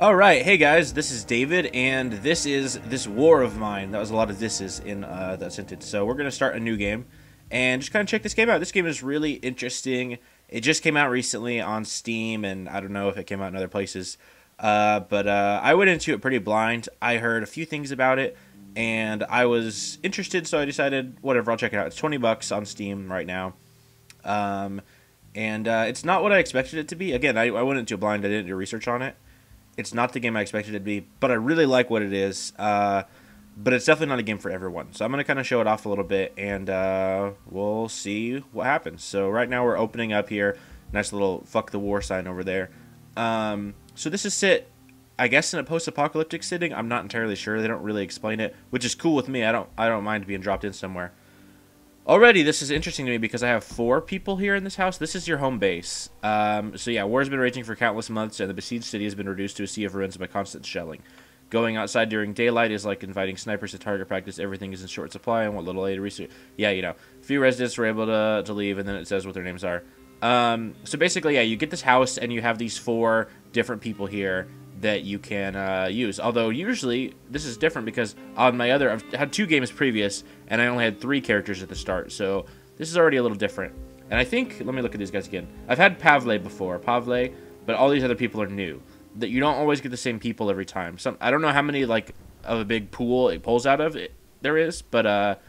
All right, hey guys, this is David, and this is this war of mine. That was a lot of thises in that sentence. So we're gonna start a new game, and just kind of check this game out. This game is really interesting. It just came out recently on Steam, and I don't know if it came out in other places. But I went into it pretty blind. I heard a few things about it, and I was interested, so I decided, whatever, I'll check it out. It's $20 on Steam right now. And it's not what I expected it to be. Again, I went into it blind. I didn't do research on it. It's not the game I expected it to be, but I really like what it is. But it's definitely not a game for everyone. So I'm going to kind of show it off a little bit, and we'll see what happens. So right now we're opening up here. Nice little fuck the war sign over there. So this is set, I guess, in a post-apocalyptic setting. I'm not entirely sure. They don't really explain it, which is cool with me. I don't mind being dropped in somewhere. Already, this is interesting to me because I have 4 people here in this house. This is your home base. So yeah, war has been raging for countless months, and the besieged city has been reduced to a sea of ruins by constant shelling. Going outside during daylight is like inviting snipers to target practice. Everything is in short supply, and what little aid research. Yeah, you know, a few residents were able to leave, and then it says what their names are. So basically, yeah, you get this house, and you have these 4 different people here that you can use. Although usually this is different because on my other, I've had 2 games previous and I only had 3 characters at the start, so this is already a little different. And I think, let me look at these guys again. I've had Pavle before, but all these other people are new. That you don't always get the same people every time. I don't know how many like of a big pool it pulls out of it there is, but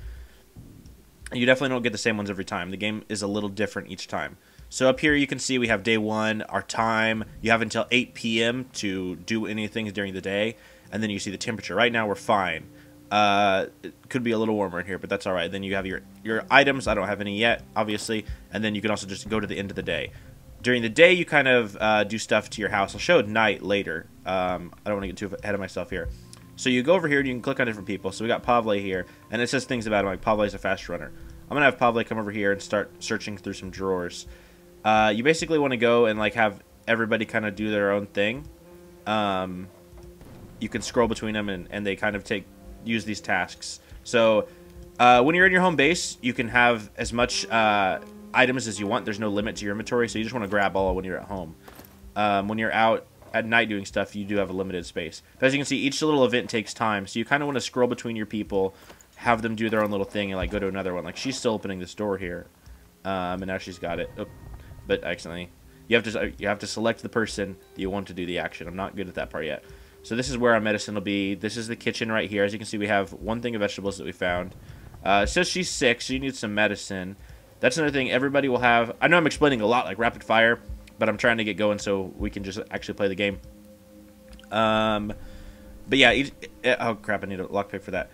you definitely don't get the same ones every time. The game is a little different each time. So up here you can see we have day 1, our time. You have until 8 p.m. to do anything during the day. And then you see the temperature. Right now we're fine. It could be a little warmer in here, but that's alright. Then you have your items. I don't have any yet, obviously. And then you can also just go to the end of the day. During the day you kind of do stuff to your house. I'll show at night later. I don't want to get too ahead of myself here. So you go over here and you can click on different people. So we got Pavle here. And it says things about him, like Pavle is a fast runner. I'm going to have Pavle come over here and start searching through some drawers. You basically want to go and like have everybody kind of do their own thing. You can scroll between them and they kind of use these tasks. So when you're in your home base, you can have as much items as you want. There's no limit to your inventory, so you just want to grab all when you're at home. When you're out at night doing stuff, you do have a limited space. But as you can see, each little event takes time, so you kind of want to scroll between your people, have them do their own little thing, and like go to another one. Like she's still opening this door here, and now she's got it. Oh. But accidentally, you have to select the person that you want to do the action. I'm not good at that part yet. So this is where our medicine will be. This is the kitchen right here. As you can see, we have 1 thing of vegetables that we found. It says she's sick, so you need some medicine. That's another thing everybody will have. I know I'm explaining a lot, like rapid fire, but I'm trying to get going so we can just actually play the game. But yeah, oh crap, I need a lockpick for that.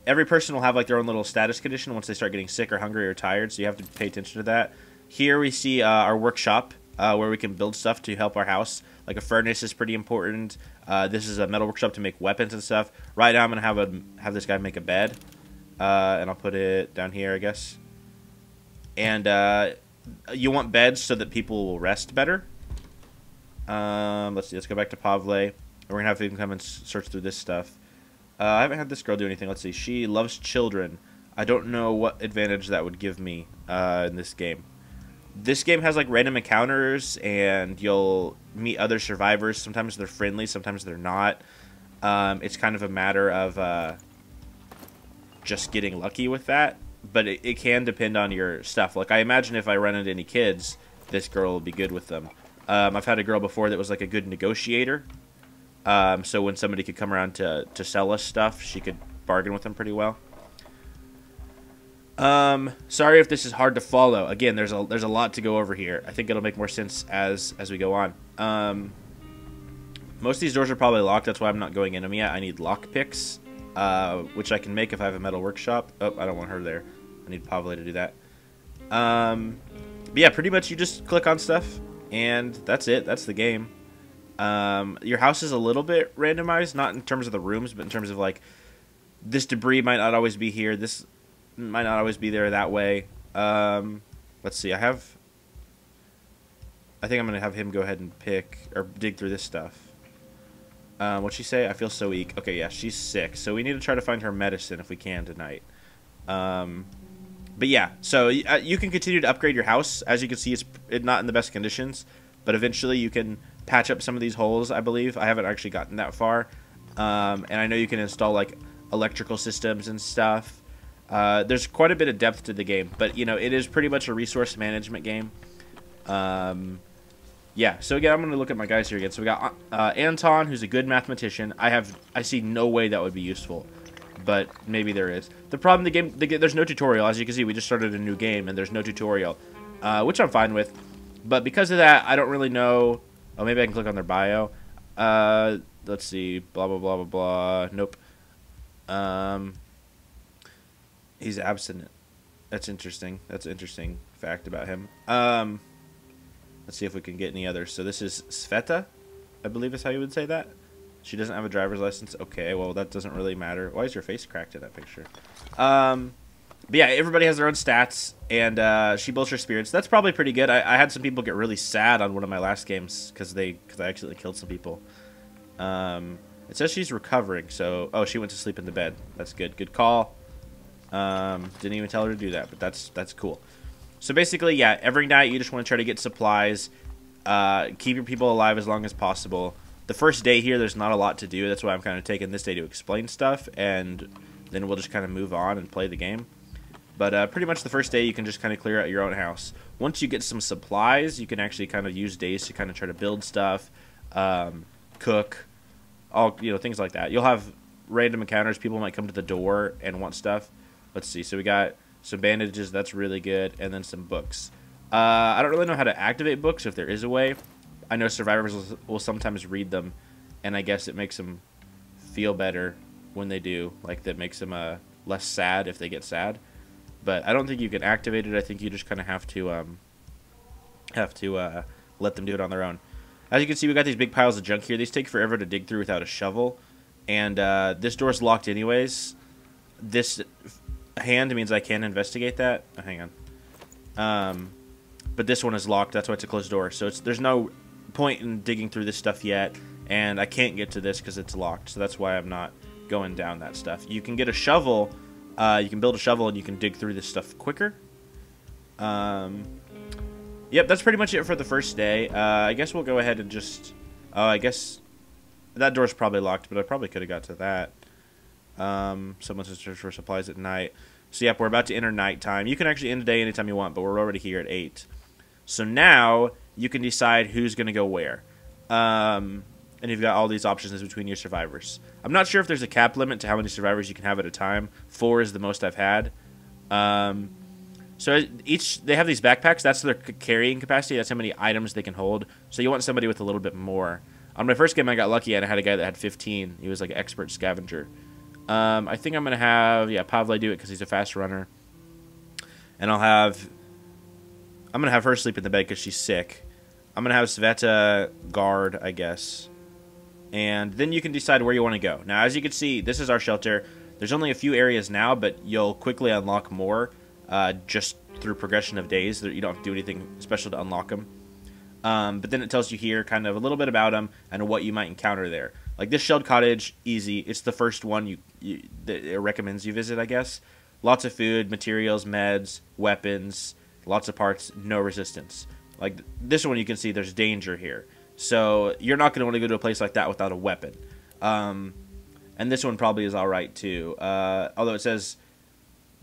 Every person will have like their own little status condition once they start getting sick or hungry or tired, so you have to pay attention to that. Here we see our workshop where we can build stuff to help our house. Like a furnace is pretty important. This is a metal workshop to make weapons and stuff. Right now I'm going to have this guy make a bed. And I'll put it down here, I guess. And you want beds so that people will rest better. Let's see. Let's go back to Pavle. We're going to have him come and search through this stuff. I haven't had this girl do anything. Let's see. She loves children. I don't know what advantage that would give me in this game. This game has like random encounters and you'll meet other survivors. Sometimes they're friendly, sometimes they're not. It's kind of a matter of just getting lucky with that. But it can depend on your stuff. Like I imagine if I run into any kids, this girl will be good with them. I've had a girl before that was like a good negotiator. So when somebody could come around to sell us stuff, she could bargain with them pretty well. Sorry if this is hard to follow. Again, there's a lot to go over here. I think it'll make more sense as we go on. Most of these doors are probably locked. That's why I'm not going in them yet. I need lock picks, which I can make if I have a metal workshop. Oh, I don't want her there. I need Pavle to do that. But yeah, pretty much you just click on stuff, and that's it. That's the game. Your house is a little bit randomized, not in terms of the rooms, but in terms of like this debris might not always be here. This might not always be there that way. Let's see. I think I'm going to have him go ahead and pick or dig through this stuff. What'd she say? I feel so weak. Okay, yeah, she's sick. So we need to try to find her medicine if we can tonight. But yeah, so you can continue to upgrade your house. As you can see, it's not in the best conditions. But eventually you can patch up some of these holes, I believe. I haven't actually gotten that far. And I know you can install like electrical systems and stuff. There's quite a bit of depth to the game, but you know, it is pretty much a resource management game. Yeah, so again, I'm going to look at my guys here again. So we got Anton, who's a good mathematician. I see no way that would be useful, but maybe there is. The problem, there's no tutorial. As you can see, we just started a new game, and there's no tutorial, which I'm fine with. But because of that, I don't really know. Oh, maybe I can click on their bio. Let's see. Blah, blah, blah, blah, blah. Nope. He's abstinent. That's interesting. That's an interesting fact about him. Let's see if we can get any others. So this is Sveta, I believe is how you would say that. She doesn't have a driver's license. Okay, well, that doesn't really matter. Why is your face cracked in that picture? But yeah, everybody has their own stats, and she builds her spirits. That's probably pretty good. I had some people get really sad on one of my last games because I accidentally killed some people. It says she's recovering, so... Oh, she went to sleep in the bed. That's good. Good call. Didn't even tell her to do that, but that's cool. So basically, yeah, every night you just want to try to get supplies, keep your people alive as long as possible. The first day here, there's not a lot to do. That's why I'm kind of taking this day to explain stuff, and then we'll just kind of move on and play the game. But pretty much the first day, you can just kind of clear out your own house. Once you get some supplies, you can actually kind of use days to kind of try to build stuff, cook, all things like that. You'll have random encounters. People might come to the door and want stuff. Let's see. So we got some bandages, that's really good, and then some books. I don't really know how to activate books, if there is a way. I know survivors will sometimes read them, and I guess it makes them feel better when they do. Like, that makes them less sad if they get sad. But I don't think you can activate it. I think you just kind of have to let them do it on their own. As you can see, we got these big piles of junk here. These take forever to dig through without a shovel. And this door's locked anyways. This hand means I can investigate that. Oh, hang on. But this one is locked. That's why it's a closed door. So there's no point in digging through this stuff yet. And I can't get to this because it's locked. So that's why I'm not going down that stuff. You can get a shovel. You can build a shovel and you can dig through this stuff quicker. Yep, that's pretty much it for the first day. I guess we'll go ahead and just... Oh, I guess that door's probably locked, but I probably could have got to that. Someone says search for supplies at night. So yep, we're about to enter nighttime. You can actually end the day anytime you want, but we're already here at 8. So now you can decide who's going to go where. And you've got all these options between your survivors. I'm not sure if there's a cap limit to how many survivors you can have at a time. 4 is the most I've had. So they have these backpacks. That's their carrying capacity. That's how many items they can hold. So you want somebody with a little bit more. On my first game, I got lucky and I had a guy that had 15. He was like an expert scavenger. I think I'm going to have, Pavle do it because he's a fast runner. And I'm going to have her sleep in the bed because she's sick. I'm going to have Sveta guard, I guess. And then you can decide where you want to go. Now, as you can see, this is our shelter. There's only a few areas now, but you'll quickly unlock more just through progression of days. You don't have to do anything special to unlock them. But then it tells you here kind of a little bit about them and what you might encounter there. Like this shelled cottage, easy. It's the first one that it recommends you visit, I guess. Lots of food, materials, meds, weapons, lots of parts, no resistance. Like this one, you can see there's danger here. So you're not going to want to go to a place like that without a weapon. And this one probably is all right too. Although it says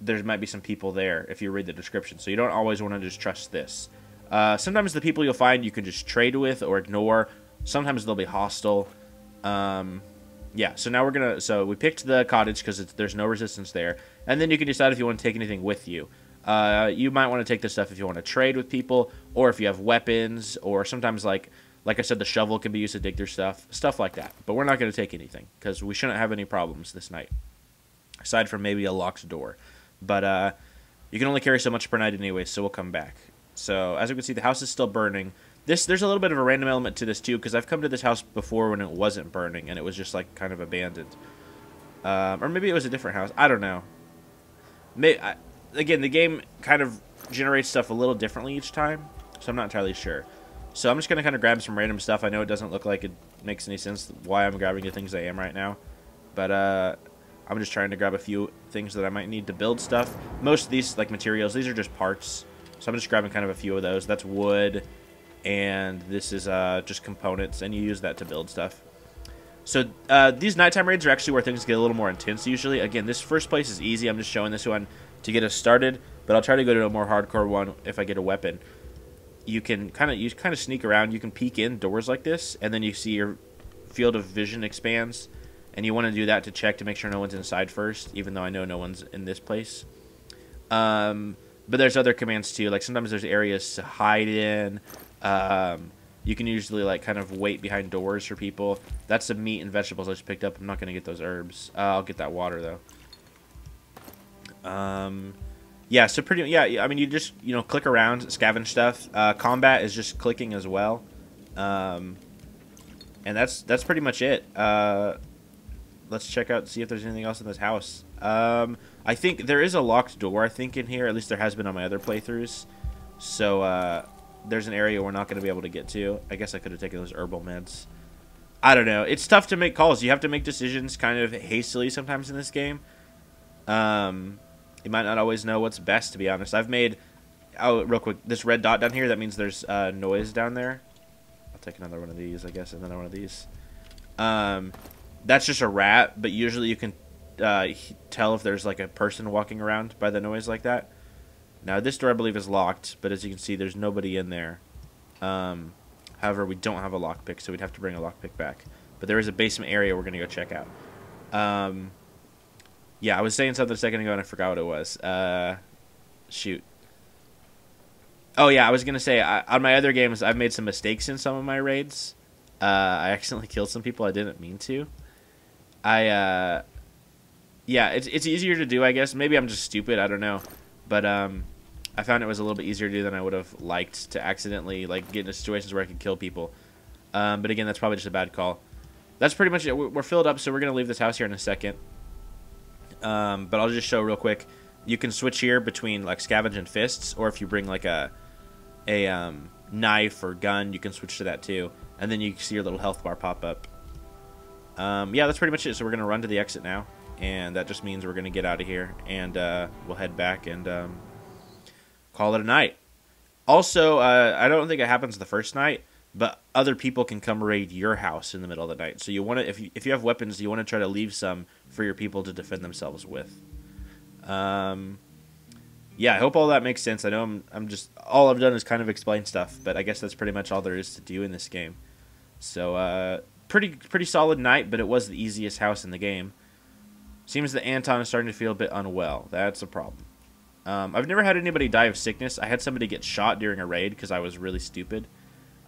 there might be some people there if you read the description. So you don't always want to just trust this. Sometimes the people you'll find you can just trade with or ignore. Sometimes they'll be hostile. Yeah, so now so we picked the cottage because there's no resistance there. And then you can decide if you want to take anything with you. You might want to take this stuff if you want to trade with people, or if you have weapons, or sometimes like I said, the shovel can be used to dig through stuff like that. But we're not going to take anything because we shouldn't have any problems this night, aside from maybe a locked door. But you can only carry so much per night anyway, so we'll come back. So as you can see, the house is still burning. There's a little bit of a random element to this too, because I've come to this house before when it wasn't burning and it was just like kind of abandoned. Or maybe it was a different house. I don't know. Again, the game kind of generates stuff a little differently each time, so I'm not entirely sure. So I'm just going to kind of grab some random stuff. I know it doesn't look like it makes any sense why I'm grabbing the things I am right now. But I'm just trying to grab a few things that I might need to build stuff. Most of these, like materials, these are just parts. So I'm just grabbing kind of a few of those. That's wood. and this is just components, and you use that to build stuff. So these nighttime raids are actually where things get a little more intense usually. Again, this first place is easy. I'm just showing this one to get us started, but I'll try to go to a more hardcore one if I get a weapon. You can kind of sneak around. You can peek in doors like this, and then you see your field of vision expands, and you want to do that to check to make sure no one's inside first, even though I know no one's in this place. But there's other commands too. Like sometimes there's areas to hide in. You can usually like kind of wait behind doors for people. That's the meat and vegetables I just picked up. I'm not gonna get those herbs. I'll get that water though. Yeah, so I mean, you just click around, scavenge stuff. Combat is just clicking as well, and that's pretty much it. Let's check out, see if there's anything else in this house. I think there is a locked door, I think, in here. At least there has been on my other playthroughs. So, there's an area we're not going to be able to get to. I guess I could have taken those herbal meds. I don't know. It's tough to make calls. You have to make decisions kind of hastily sometimes in this game. You might not always know what's best, to be honest. I've made... Oh, real quick. This red dot down here, that means there's noise down there. I'll take another one of these, I guess. Another one of these. That's just a rat, but usually you can tell if there's like a person walking around by the noise like that. Now this door I believe is locked, but as you can see there's nobody in there. However, we don't have a lockpick, so we'd have to bring a lockpick back. But there is a basement area we're going to go check out. Yeah, I was saying something a second ago and I forgot what it was. Shoot. Oh yeah, I was going to say, on my other games I've made some mistakes in some of my raids. I accidentally killed some people I didn't mean to. Yeah, it's easier to do, I guess. Maybe I'm just stupid, I don't know. But I found it was a little bit easier to do than I would have liked to accidentally like get into situations where I could kill people. But again, that's probably just a bad call. That's pretty much it. We're filled up, so we're going to leave this house here in a second. But I'll just show real quick. You can switch here between like scavenge and fists, or if you bring like a knife or gun, you can switch to that too. And then you see your little health bar pop up. Yeah, that's pretty much it. So we're going to run to the exit now. And that just means we're going to get out of here. And we'll head back and call it a night. Also, I don't think it happens the first night. But other people can come raid your house in the middle of the night. So you want to, if you have weapons, you want to try to leave some for your people to defend themselves with. Yeah, I hope all that makes sense. I know I'm just, all I've done is kind of explain stuff. But I guess that's pretty much all there is to do in this game. So, pretty solid night, but it was the easiest house in the game. Seems that Anton is starting to feel a bit unwell. That's a problem. I've never had anybody die of sickness. I had somebody get shot during a raid because I was really stupid.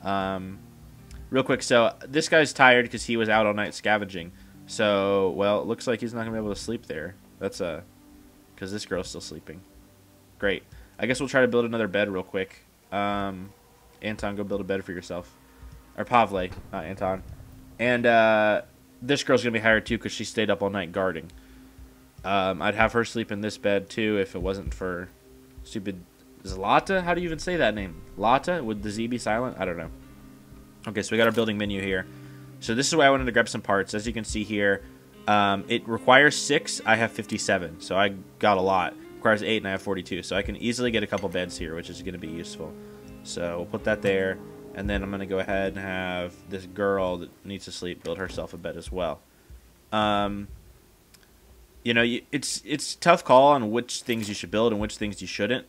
Real quick, so this guy's tired because he was out all night scavenging. So, well, it looks like he's not going to be able to sleep there. That's because this girl's still sleeping. Great. I guess we'll try to build another bed real quick. Anton, go build a bed for yourself. Or Pavle, not Anton. And this girl's going to be hired too because she stayed up all night guarding. I'd have her sleep in this bed too if it wasn't for stupid Zlata. How do you even say that name? Lata? Would the Z be silent? I don't know. Okay, so we got our building menu here. So this is why I wanted to grab some parts. As you can see here, it requires 6. I have 57, so I got a lot. It requires 8, and I have 42. So I can easily get a couple beds here, which is going to be useful. So we'll put that there, and then I'm going to go ahead and have this girl that needs to sleep build herself a bed as well. You know, it's a tough call on which things you should build and which things you shouldn't.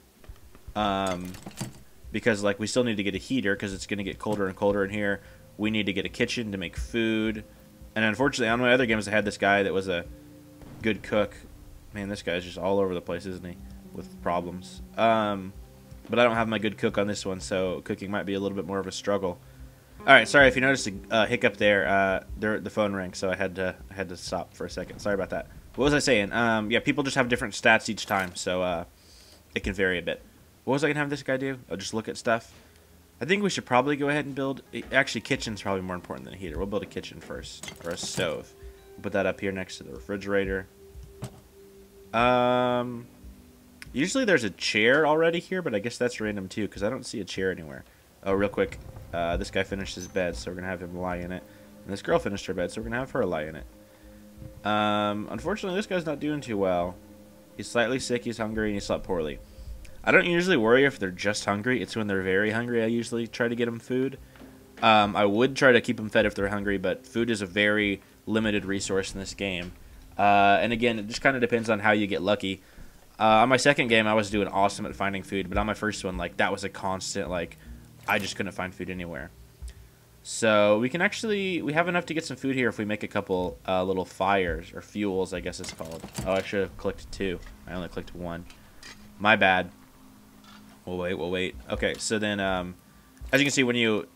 Because like we still need to get a heater because it's going to get colder and colder in here. We need to get a kitchen to make food. And unfortunately, on my other games, I had this guy that was a good cook. Man, this guy's just all over the place, isn't he? With problems. But I don't have my good cook on this one, so cooking might be a little bit more of a struggle. All right, sorry if you noticed a hiccup there. The phone rang, so I had to stop for a second. Sorry about that. What was I saying? Yeah, people just have different stats each time, so it can vary a bit. What was I going to have this guy do? I'll just look at stuff. I think we should probably go ahead and build... Actually, kitchen's probably more important than a heater. We'll build a kitchen first, or a stove. We'll put that up here next to the refrigerator. Usually there's a chair already here, but I guess that's random too, because I don't see a chair anywhere. Oh, real quick. This guy finished his bed, so we're going to have him lie in it. And this girl finished her bed, so we're going to have her lie in it. Unfortunately, this guy's not doing too well. He's slightly sick, he's hungry, and he slept poorly. I don't usually worry if they're just hungry. It's when they're very hungry I usually try to get them food. I would try to keep them fed if they're hungry, but food is a very limited resource in this game. And again, it just kind of depends on how you get lucky. On my second game, I was doing awesome at finding food, but on my first one, like, that was a constant, like, I just couldn't find food anywhere. So we have enough to get some food here if we make a couple little fires, or fuels, I guess it's called. Oh, I should have clicked 2. I only clicked 1. My bad. We'll wait. Okay, so then, as you can see, when you...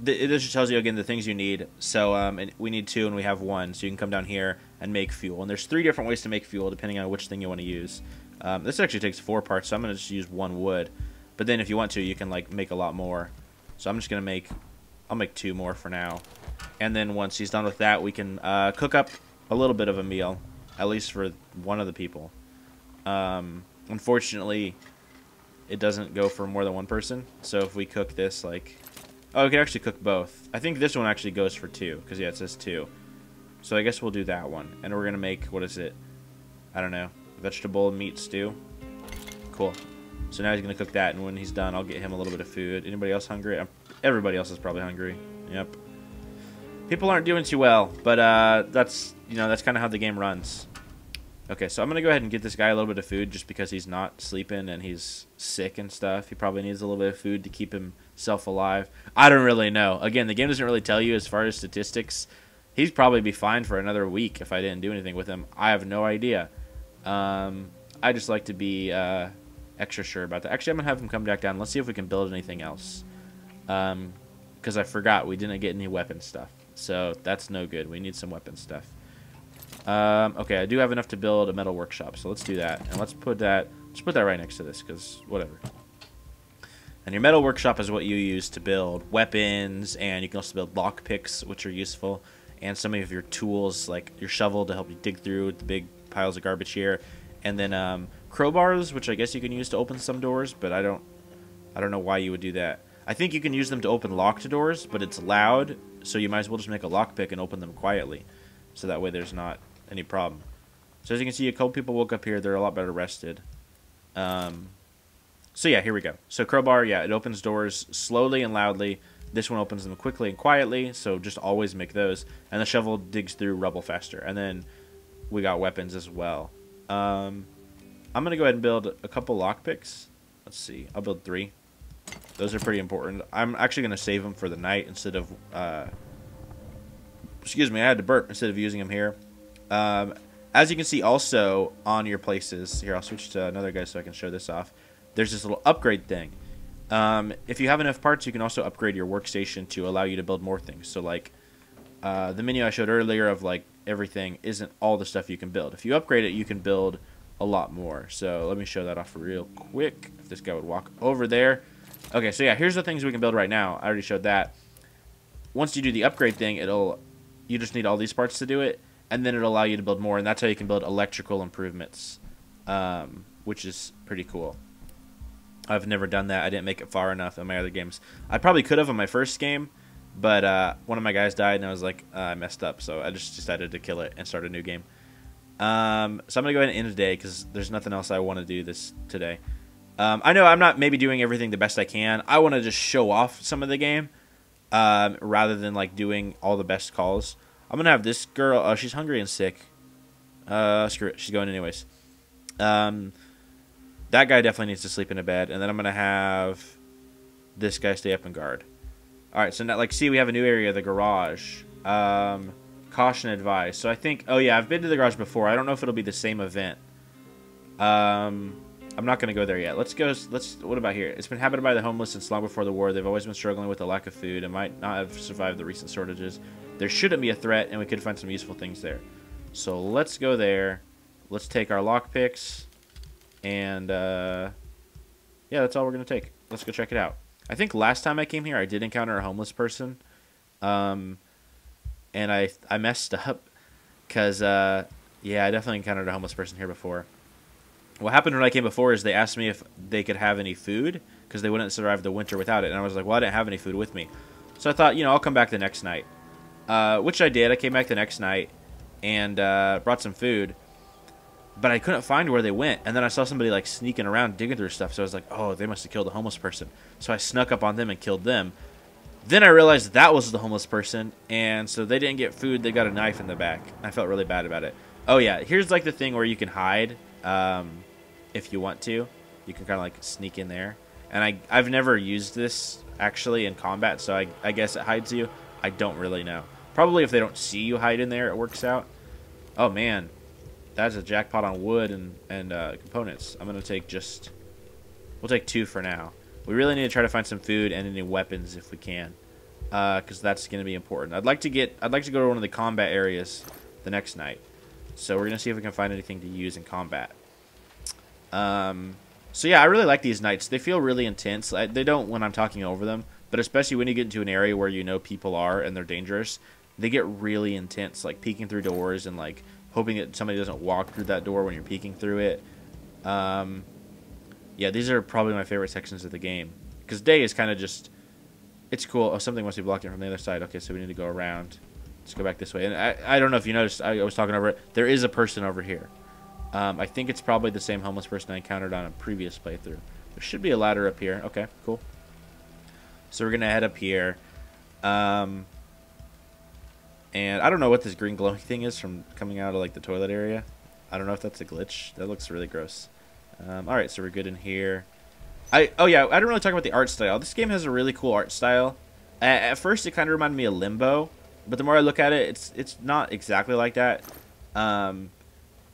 It just tells you, again, the things you need. So and we need 2, and we have 1. So you can come down here and make fuel. And there's 3 different ways to make fuel, depending on which thing you want to use. This actually takes 4 parts, so I'm going to just use 1 wood. But then if you want to, you can, like, make a lot more. So I'm just going to make... I'll make 2 more for now. And then once he's done with that, we can cook up a little bit of a meal, at least for one of the people. Unfortunately, it doesn't go for more than one person. So if we cook this, like... Oh, we can actually cook both. I think this one actually goes for 2, because, yeah, it says 2. So I guess we'll do that one. And we're going to make, what is it? I don't know. Vegetable meat stew. Cool. So now he's going to cook that, and when he's done, I'll get him a little bit of food. Anybody else hungry? Everybody else is probably hungry. Yep. People aren't doing too well, but that's kind of how the game runs. Okay, so I'm going to go ahead and get this guy a little bit of food just because he's not sleeping and he's sick and stuff. He probably needs a little bit of food to keep himself alive. I don't really know. Again, the game doesn't really tell you as far as statistics. He'd probably be fine for another week if I didn't do anything with him. I have no idea. I just like to be extra sure about that. Actually, I'm going to have him come back down. Let's see if we can build anything else. Because I forgot we didn't get any weapon stuff. So that's no good. We need some weapon stuff. Okay, I do have enough to build a metal workshop, so let's do that. And let's put that right next to this, because whatever. And your metal workshop is what you use to build weapons, and you can also build lockpicks, which are useful, and some of your tools, like your shovel to help you dig through the big piles of garbage here, and then crowbars, which I guess you can use to open some doors, but I don't know why you would do that. I think you can use them to open locked doors, but it's loud, so you might as well just make a lockpick and open them quietly, so that way there's not any problem. So as you can see, a couple people woke up here. They're a lot better rested. So yeah, here we go. So crowbar, yeah, it opens doors slowly and loudly. This one opens them quickly and quietly, so just always make those. And the shovel digs through rubble faster. And then we got weapons as well. I'm going to go ahead and build a couple lockpicks. Let's see. I'll build 3. Those are pretty important. I'm actually going to save them for the night instead of... excuse me, I had to burp instead of using them here. As you can see also on your places... Here, I'll switch to another guy so I can show this off. There's this little upgrade thing. If you have enough parts, you can also upgrade your workstation to allow you to build more things. So, like, the menu I showed earlier of, like, everything isn't all the stuff you can build. If you upgrade it, you can build a lot more. So, let me show that off real quick. If this guy would walk over there. Okay, so yeah, here's the things we can build right now. I already showed that. Once you do the upgrade thing, you just need all these parts to do it, and then it'll allow you to build more, and that's how you can build electrical improvements, which is pretty cool. I've never done that. I didn't make it far enough in my other games. I probably could have on my first game, but one of my guys died, and I was like, I messed up, so I just decided to kill it and start a new game. So I'm going to go ahead and end today, because there's nothing else I want to do today. I know I'm not maybe doing everything the best I can. I want to just show off some of the game, rather than, like, doing all the best calls. I'm going to have this girl... Oh, she's hungry and sick. Screw it. She's going anyways. That guy definitely needs to sleep in a bed. And then I'm going to have this guy stay up and guard. Alright, so now, like, see, we have a new area, the garage. Caution advised. So I think... Oh, yeah, I've been to the garage before. I don't know if it'll be the same event. I'm not going to go there yet. What about here? It's been inhabited by the homeless since long before the war. They've always been struggling with a lack of food and might not have survived the recent shortages. There shouldn't be a threat, and we could find some useful things there. So let's go there. Let's take our lockpicks. And, yeah, that's all we're going to take. Let's go check it out. I think last time I came here, I did encounter a homeless person. And I messed up. Because, yeah, I definitely encountered a homeless person here before. What happened when I came before is they asked me if they could have any food because they wouldn't survive the winter without it. And I was like, well, I didn't have any food with me. So I thought, I'll come back the next night. Which I did. I came back the next night and brought some food. but I couldn't find where they went. And then I saw somebody like sneaking around digging through stuff, so I was like, oh, they must have killed a homeless person. So I snuck up on them and killed them. Then I realized that was the homeless person, and so they didn't get food. They got a knife in the back. I felt really bad about it. Oh yeah, here's like the thing where you can hide if you want to. You can kind of like sneak in there. And I've never used this actually in combat, so I guess it hides you. I don't really know. Probably if they don't see you hide in there, it works out. Oh man, that's a jackpot on wood and components. I'm gonna take we'll take 2 for now. We really need to try to find some food and any weapons if we can, because that's gonna be important. I'd like to go to one of the combat areas the next night. So we're gonna see if we can find anything to use in combat. So yeah, I really like these nights. They feel really intense. They don't when I'm talking over them, but especially when you get into an area where you know people are and they're dangerous, they get really intense, like peeking through doors and like hoping that somebody doesn't walk through that door when you're peeking through it. Yeah, these are probably my favorite sections of the game, because day is kind of just, it's cool. Oh, something must be blocking from the other side. Okay, so we need to go around. Let's go back this way. And I don't know if you noticed, I was talking over it. There is a person over here. I think it's probably the same homeless person I encountered on a previous playthrough. There should be a ladder up here. Okay, cool. So we're going to head up here. And I don't know what this green glowing thing is from coming out of like the toilet area. I don't know if that's a glitch. That looks really gross. Alright, so we're good in here. Oh yeah, I didn't really talk about the art style. This game has a really cool art style. At first it kind of reminded me of Limbo, but the more I look at it, it's not exactly like that.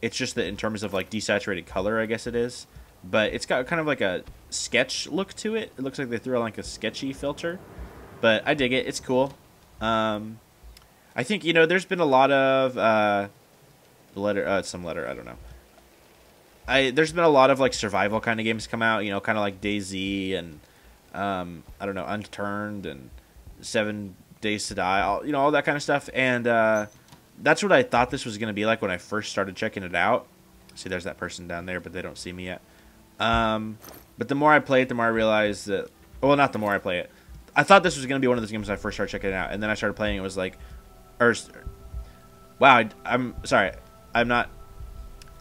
It's just that in terms of like desaturated color, I guess it is. But it's got kind of like a sketch look to it. It looks like they threw on like a sketchy filter. But I dig it. It's cool. I think, you know, there's been a lot of some letter, I don't know. There's been a lot of like survival kind of games come out, you know, kind of like DayZ and I don't know, Unturned and 7 Days to Die, all that kind of stuff. And that's what I thought this was going to be like when I first started checking it out. See, there's that person down there, but they don't see me yet. But the more I play it, the more I realize that, well, not the more I play it. I thought this was going to be one of those games when I first started checking it out, and then I started playing. It was like, wow, I'm sorry, I'm not.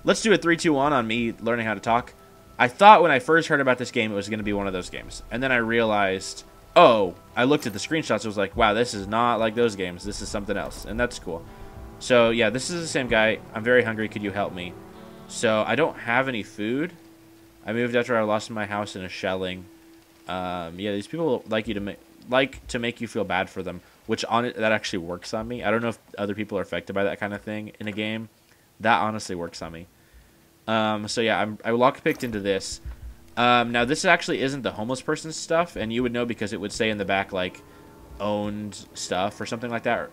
Let's do a 3, 2, 1 on me learning how to talk. I thought when I first heard about this game, it was going to be one of those games, and then I realized, oh, I looked at the screenshots. I was like, wow, this is not like those games. This is something else, and that's cool. So yeah, this is the same guy. I'm very hungry. Could you help me? So I don't have any food. I moved after I lost my house in a shelling. Yeah, these people like to make you feel bad for them, which that actually works on me. I don't know if other people are affected by that kind of thing in a game. That honestly works on me. So yeah, I lockpicked into this. Now this actually isn't the homeless person's stuff, and you would know because it would say in the back like owned stuff or something like that.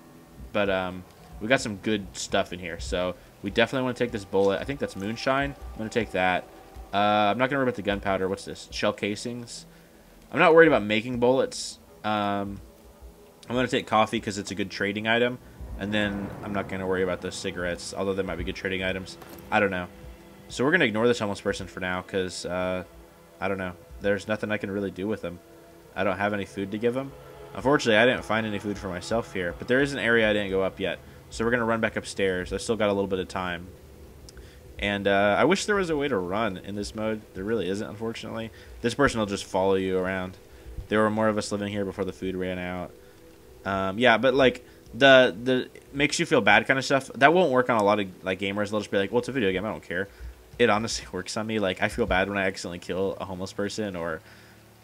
But we got some good stuff in here, so we definitely want to take this bullet. I think that's moonshine. I'm gonna take that. I'm not gonna worry about the gunpowder. What's this? Shell casings. I'm not worried about making bullets. I'm gonna take coffee because it's a good trading item, and then I'm not gonna worry about those cigarettes, although they might be good trading items. I don't know. So we're gonna ignore this homeless person for now because I don't know. There's nothing I can really do with him. I don't have any food to give him. Unfortunately, I didn't find any food for myself here, but there is an area I didn't go up yet. So we're gonna run back upstairs. I still got a little bit of time. And I wish there was a way to run in this mode. There really isn't, unfortunately. This person will just follow you around. There were more of us living here before the food ran out. Yeah, but like the makes you feel bad kind of stuff, that won't work on a lot of like gamers. They'll just be like, well, it's a video game, I don't care. It honestly works on me. Like, I feel bad when I accidentally kill a homeless person or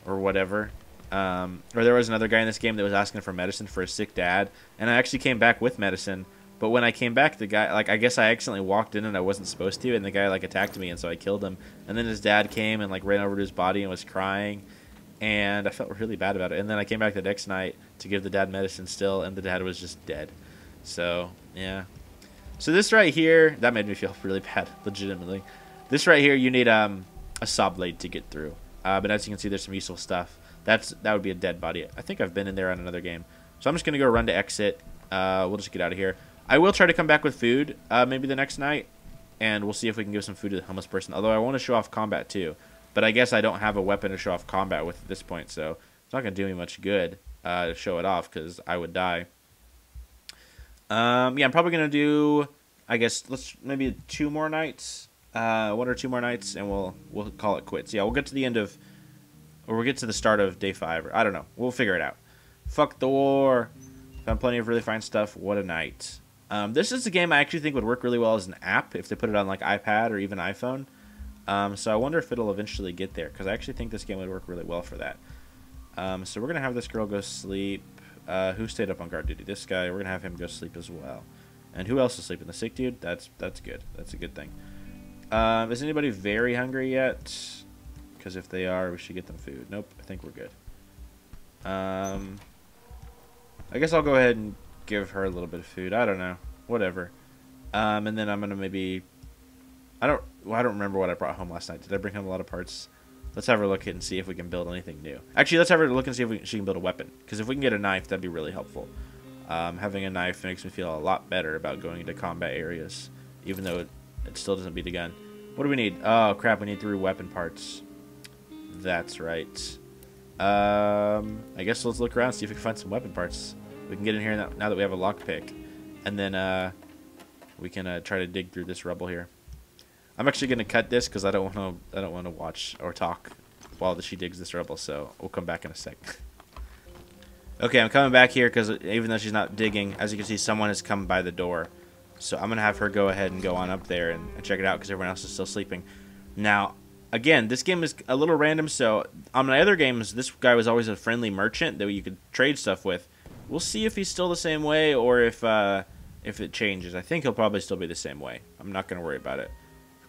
whatever. Or there was another guy in this game that was asking for medicine for a sick dad, and I actually came back with medicine. But when I came back, the guy, like, I guess I accidentally walked in and I wasn't supposed to, and the guy, like, attacked me, and so I killed him. And then his dad came and, like, ran over to his body and was crying, and I felt really bad about it. And then I came back the next night to give the dad medicine still, and the dad was just dead. So, yeah. So this right here, that made me feel really bad, legitimately. This right here, you need a saw blade to get through. But as you can see, there's some useful stuff. That would be a dead body. I think I've been in there on another game. So I'm just going to go run to exit. We'll just get out of here. I will try to come back with food maybe the next night, and we'll see if we can give some food to the homeless person. Although I want to show off combat too, but I guess I don't have a weapon to show off combat with at this point, so it's not going to do me much good to show it off because I would die. Yeah, I'm probably going to do, I guess, maybe 2 more nights. 1 or 2 more nights, and we'll call it quits. Yeah, we'll get to the end of, or we'll get to the start of day 5. Or I don't know. We'll figure it out. Fuck the war. Found plenty of really fine stuff. What a night. This is a game I actually think would work really well as an app if they put it on like iPad or even iPhone. So I wonder if it'll eventually get there, because I actually think this game would work really well for that. So we're going to have this girl go sleep. Who stayed up on guard duty? This guy. We're going to have him go sleep as well. And who else is sleeping? The sick dude? That's good. That's a good thing. Is anybody very hungry yet? Because if they are, we should get them food. Nope, I think we're good. I guess I'll go ahead and give her a little bit of food. I don't know. Whatever. And then I'm going to maybe... I don't remember what I brought home last night. Did I bring home a lot of parts? Let's have a look and see if we can build anything new. Actually, let's have a look and see if she can build a weapon. Because if we can get a knife, that'd be really helpful. Having a knife makes me feel a lot better about going into combat areas. Even though it still doesn't beat a gun. What do we need? Oh, crap. We need 3 weapon parts. That's right. I guess let's look around, see if we can find some weapon parts. We can get in here now that we have a lockpick. And then we can try to dig through this rubble here. I'm actually going to cut this because I don't want to watch or talk while she digs this rubble. So we'll come back in a sec. Okay, I'm coming back here because even though she's not digging, as you can see, someone has come by the door. So I'm going to have her go ahead and go on up there and check it out because everyone else is still sleeping. Now, again, this game is a little random. So on my other games, this guy was always a friendly merchant that you could trade stuff with. We'll see if he's still the same way or if it changes. I think he'll probably still be the same way. I'm not going to worry about it.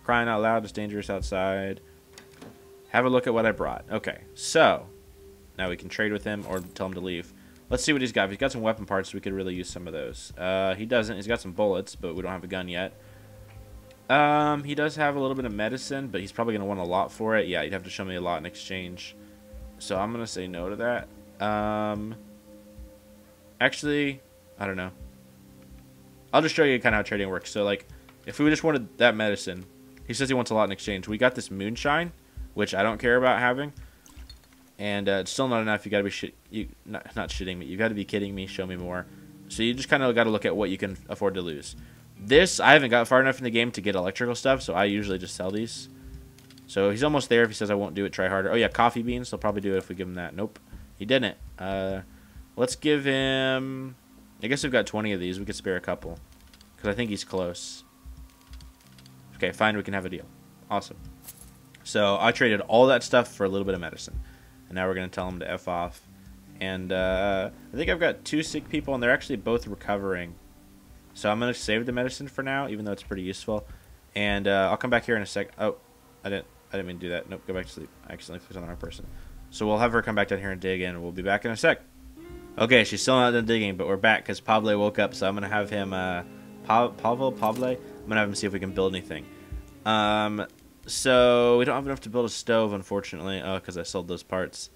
Crying out loud, it's dangerous outside. Have a look at what I brought. Okay, so now we can trade with him or tell him to leave. Let's see what he's got. If he's got some weapon parts, we could really use some of those. He doesn't. He's got some bullets, but we don't have a gun yet. He does have a little bit of medicine, but he's probably going to want a lot for it. Yeah, you'd have to show me a lot in exchange. So I'm going to say no to that. Actually, I don't know. I'll just show you kind of how trading works. So, like, if we just wanted that medicine, he says he wants a lot in exchange. We got this moonshine, which I don't care about having. And it's still not enough. You got to be not shitting me. You got to be kidding me. Show me more. So you just kind of got to look at what you can afford to lose. This, I haven't got far enough in the game to get electrical stuff, so I usually just sell these. So he's almost there. If he says I won't do it, try harder. Oh, yeah, coffee beans. He'll probably do it if we give him that. Nope. He didn't. Let's give him... I guess we've got 20 of these. We could spare a couple. Because I think he's close. Okay, fine. We can have a deal. Awesome. So I traded all that stuff for a little bit of medicine. And now we're going to tell him to F off. And I think I've got 2 sick people, and they're actually both recovering. So I'm going to save the medicine for now, even though it's pretty useful. And I'll come back here in a sec. Oh, I didn't mean to do that. Nope, go back to sleep. I accidentally clicked on the wrong person. So we'll have her come back down here and dig in, and we'll be back in a sec. Okay, she's still not done digging, but we're back because Pablo woke up. So I'm going to have him, Pablo? I'm going to have him see if we can build anything. So we don't have enough to build a stove, unfortunately. Oh, because I sold those parts.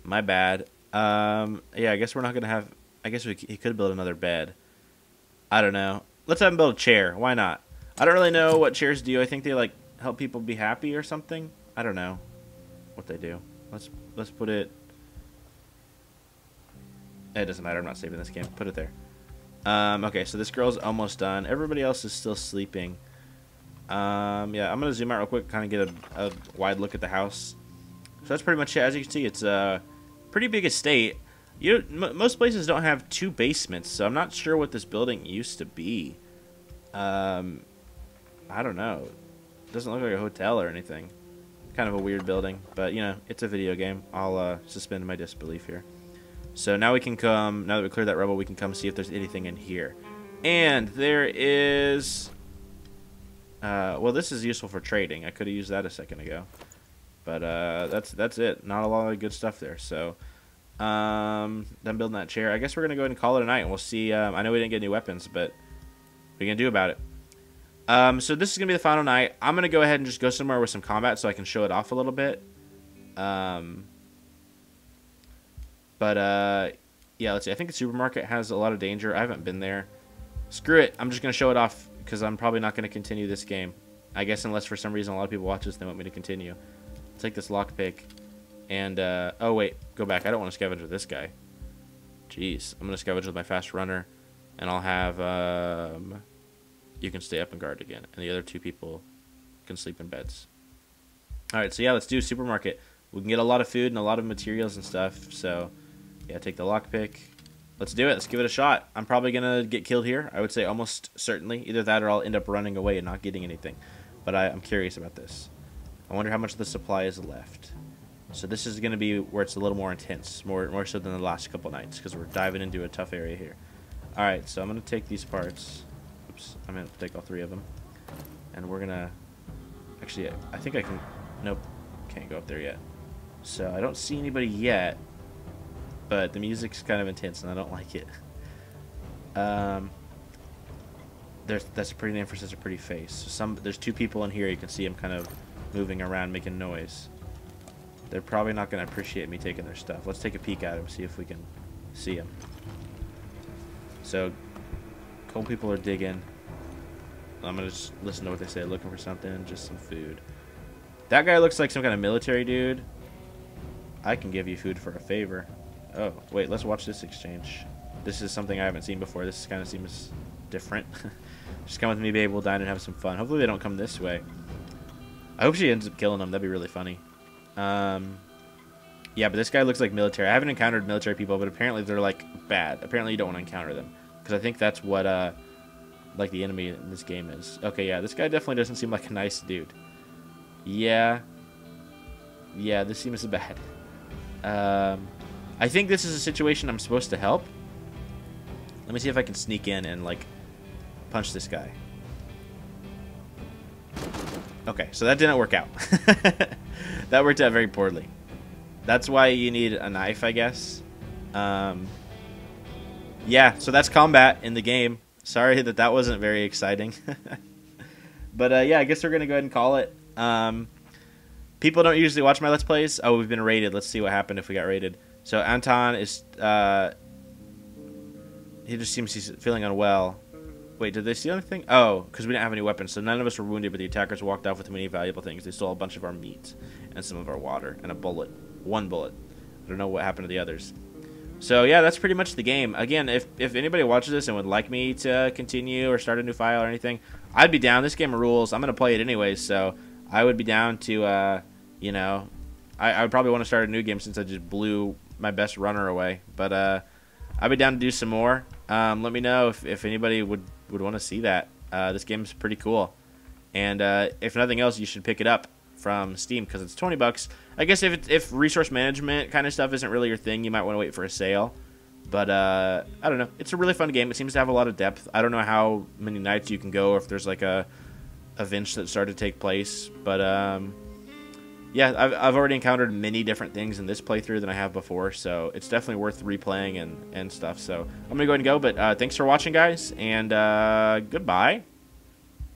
My bad. Yeah, I guess we're not going to have... I guess he could build another bed. I don't know. Let's have him build a chair. Why not? I don't really know what chairs do. I think they, like, help people be happy or something. I don't know what they do. Let's put it... It doesn't matter. I'm not saving this game. Put it there. Okay, so this girl's almost done. Everybody else is still sleeping. Yeah, I'm going to zoom out real quick, kind of get a wide look at the house. So that's pretty much it. As you can see, it's a pretty big estate. Most places don't have 2 basements, so I'm not sure what this building used to be. I don't know. It doesn't look like a hotel or anything. Kind of a weird building, but, you know, it's a video game. I'll suspend my disbelief here. So now we can come, now that we cleared that rubble, we can come see if there's anything in here. And there is... well, this is useful for trading. I could have used that a second ago. But that's it. Not a lot of good stuff there. So, them building that chair. I guess we're going to go ahead and call it a night. And we'll see. I know we didn't get any weapons, but what are you going to do about it? So this is going to be the final night. I'm going to go ahead and just go somewhere with some combat so I can show it off a little bit. Yeah, let's see. I think the supermarket has a lot of danger. I haven't been there. Screw it. I'm just going to show it off because I'm probably not going to continue this game. I guess unless for some reason a lot of people watch this and they want me to continue. I'll take this lockpick. And, oh wait, go back. I don't want to scavenge with this guy. Jeez. I'm going to scavenge with my fast runner. And I'll have, you can stay up and guard again. And the other 2 people can sleep in beds. All right, so yeah, let's do supermarket. We can get a lot of food and a lot of materials and stuff. So yeah, take the lockpick. Let's do it. Let's give it a shot. I'm probably gonna get killed here. I would say almost certainly. Either that or I'll end up running away and not getting anything. But I'm curious about this. I wonder how much of the supply is left. So this is gonna be where it's a little more intense, more so than the last couple nights, because we're diving into a tough area here. All right, so I'm gonna take these parts. Oops, I'm gonna take all 3 of them, and we're gonna. Actually, I think I can. Nope, can't go up there yet. So I don't see anybody yet, but the music's kind of intense, and I don't like it. That's a pretty name for such a pretty face. So there's 2 people in here. You can see them kind of moving around, making noise. They're probably not going to appreciate me taking their stuff. Let's take a peek at them, see if we can see them. So, a couple people are digging. I'm going to just listen to what they say. Looking for something, just some food. That guy looks like some kind of military dude. I can give you food for a favor. Oh, wait, let's watch this exchange. This is something I haven't seen before. This kind of seems different. Just come with me, babe. We'll dine and have some fun. Hopefully they don't come this way. I hope she ends up killing them. That'd be really funny. Yeah, but this guy looks like military. I haven't encountered military people, but apparently they're, like, bad. Apparently you don't want to encounter them. Because I think that's what, like, the enemy in this game is. Okay, yeah, this guy definitely doesn't seem like a nice dude. Yeah. Yeah, this seems bad. I think this is a situation I'm supposed to help. Let me see if I can sneak in and, like, punch this guy. Okay, so that didn't work out. That worked out very poorly. That's why you need a knife, I guess. Yeah, so that's combat in the game. Sorry that wasn't very exciting. But, yeah, I guess we're going to go ahead and call it. People don't usually watch my Let's Plays. Oh, we've been raided. Let's see what happened if we got raided. So Anton is, he just seems he's feeling unwell. Wait, did they steal anything? Oh, because we didn't have any weapons. So none of us were wounded, but the attackers walked off with many valuable things. They stole a bunch of our meat and some of our water and a bullet. 1 bullet. I don't know what happened to the others. So yeah, that's pretty much the game. Again, if anybody watches this and would like me to continue or start a new file or anything, I'd be down. This game rules. I'm going to play it anyways, so I would be down to, you know, I would probably want to start a new game since I just blew my best runner away. But I'd be down to do some more. Let me know if anybody would want to see that. This game's pretty cool. And if nothing else, you should pick it up from Steam because it's $20. I guess if resource management kind of stuff isn't really your thing, you might want to wait for a sale. But I don't know. It's a really fun game. It seems to have a lot of depth. I don't know how many nights you can go or if there's like events that start to take place. But yeah, I've already encountered many different things in this playthrough than I have before, so it's definitely worth replaying and stuff. So I'm gonna go ahead and go. But thanks for watching, guys, and goodbye.